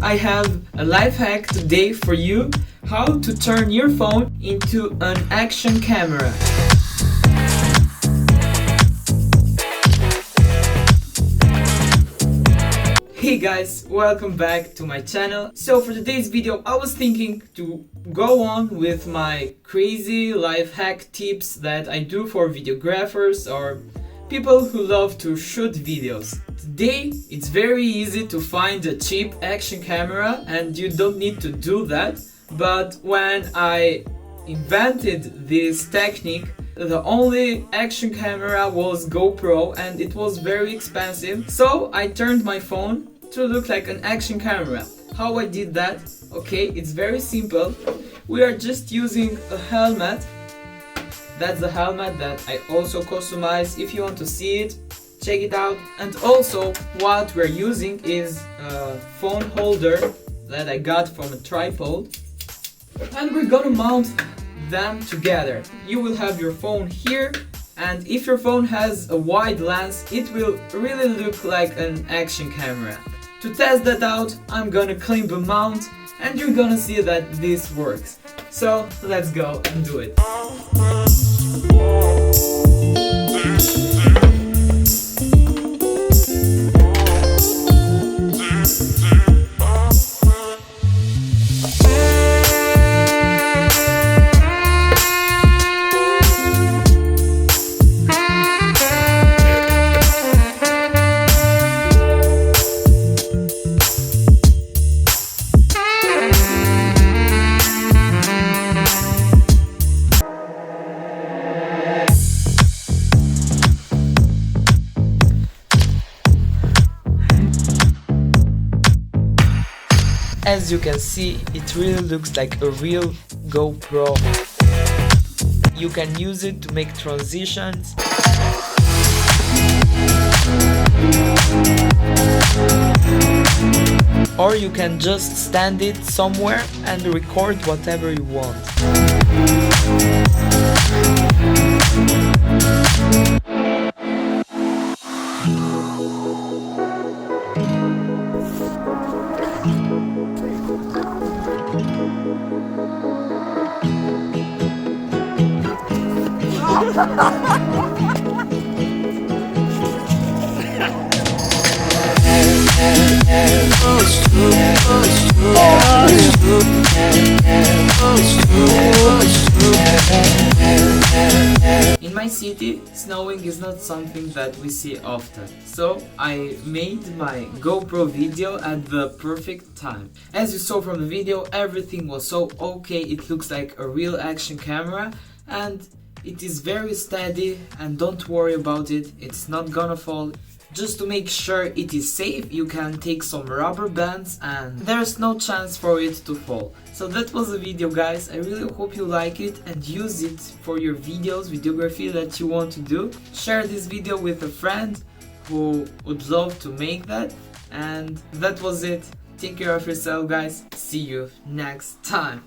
I have a life hack today for you, how to turn your phone into an action camera. Hey guys, welcome back to my channel. So for today's video I was thinking to go on with my crazy life hack tips that I do for videographers or people who love to shoot videos. Today it's very easy to find a cheap action camera and you don't need to do that, but when I invented this technique, the only action camera was GoPro and it was very expensive, so I turned my phone to look like an action camera. How I did that? Okay, it's very simple. We are just using a helmet. That's the helmet that I also customized. If you want to see it, check it out. And also what we're using is a phone holder that I got from a tripod, and we're gonna mount them together. You will have your phone here, and if your phone has a wide lens, it will really look like an action camera. To test that out, I'm gonna clean the mount and you're gonna see that this works. So let's go and do it. As you can see, it really looks like a real GoPro. You can use it to make transitions. Or you can just stand it somewhere and record whatever you want. In my city, snowing is not something that we see often, so I made my GoPro video at the perfect time. As you saw from the video, everything was so okay, it looks like a real action camera, and it is very steady, and don't worry about it, it's not gonna fall. Just to make sure it is safe, you can take some rubber bands and there's no chance for it to fall. So that was the video, guys. I really hope you like it and use it for your videos, videography that you want to do. Share this video with a friend who would love to make that. And that was it. Take care of yourself, guys. See you next time.